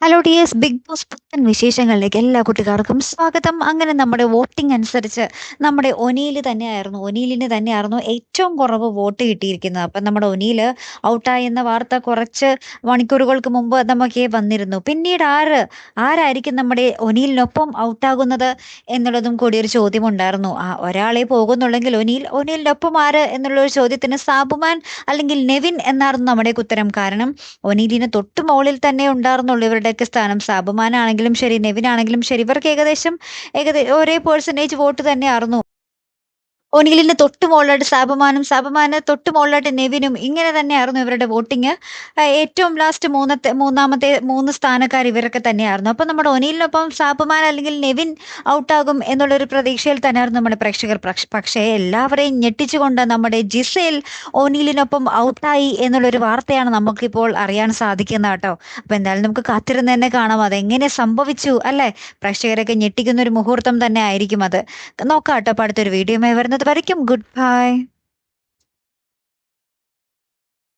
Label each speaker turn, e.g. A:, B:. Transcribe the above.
A: Hello dears, big boss പുത്തൻ വിശേഷങ്ങളിലേക്ക് എല്ലാ കുട്ടികാർക്കും സ്വാഗതം. അങ്ങനെ നമ്മുടെ വോട്ടിംഗ് അനുസരിച്ച് നമ്മുടെ ഒനീലിന് തന്നെയായിരുന്നു ഏറ്റവും കുറവ് വോട്ട് കിട്ടിയിരിക്കുന്നത്. അപ്പം നമ്മുടെ ഒനീൽ ഔട്ടായി എന്ന വാർത്ത കുറച്ച് മണിക്കൂറുകൾക്ക് മുമ്പ് നമുക്ക് വന്നിരുന്നു. പിന്നീട് ആരായിരിക്കും നമ്മുടെ ഒനീലിനൊപ്പം ഔട്ടാകുന്നത് എന്നുള്ളതും കൂടി ഒരു ചോദ്യമുണ്ടായിരുന്നു. ഒരാളെ പോകുന്നുള്ളെങ്കിൽ ഒനീലിനൊപ്പം ആര് എന്നുള്ളൊരു ചോദ്യത്തിന് സാബുമാൻ അല്ലെങ്കിൽ നെവിൻ എന്നായിരുന്നു നമ്മുടെയൊക്കെ ഉത്തരം. കാരണം ഒനീലിന് തൊട്ട് മുകളിൽ തന്നെ ഉണ്ടായിരുന്നുള്ളൂ ഇവരുടെയൊക്കെ സ്ഥാനം. സാബുമാനാണെങ്കിലും ശരി, നെവിനാണെങ്കിലും ശരി, ഇവർക്ക് ഒരേ പെർസെന്റേജ് വോട്ട് തന്നെയായിരുന്നു. ഒനീലിന്റെ തൊട്ട് മുകളിലായിട്ട് സാബുമാന് തൊട്ട് മുകളിലായിട്ട് നെവിനും, ഇങ്ങനെ തന്നെയായിരുന്നു ഇവരുടെ വോട്ടിങ്. ഏറ്റവും ലാസ്റ്റ് മൂന്നാമത്തെ 3 സ്ഥാനക്കാർ ഇവരൊക്കെ തന്നെയായിരുന്നു. അപ്പം നമ്മുടെ ഒനീലിനൊപ്പം സാബുമാൻ അല്ലെങ്കിൽ നെവിൻ ഔട്ടാകും എന്നുള്ളൊരു പ്രതീക്ഷയിൽ തന്നെയായിരുന്നു നമ്മുടെ പ്രേക്ഷകർ. പക്ഷേ എല്ലാവരെയും ഞെട്ടിച്ചുകൊണ്ട് നമ്മുടെ ജിസേൽ ഒനീലിനൊപ്പം ഔട്ടായി എന്നുള്ളൊരു വാർത്തയാണ് നമുക്കിപ്പോൾ അറിയാൻ സാധിക്കുന്നത് കേട്ടോ. അപ്പം എന്തായാലും നമുക്ക് കാത്തിരുന്ന് തന്നെ കാണാം അതെങ്ങനെ സംഭവിച്ചു അല്ലേ. പ്രേക്ഷകരൊക്കെ ഞെട്ടിക്കുന്ന ഒരു മുഹൂർത്തം തന്നെ ആയിരിക്കും അത്. നോക്കാം കേട്ടോ. അപ്പോൾ അടുത്തൊരു വീഡിയോയുമായി വരുന്നത് വരയ്ക്കും ഗുഡ് ബൈ.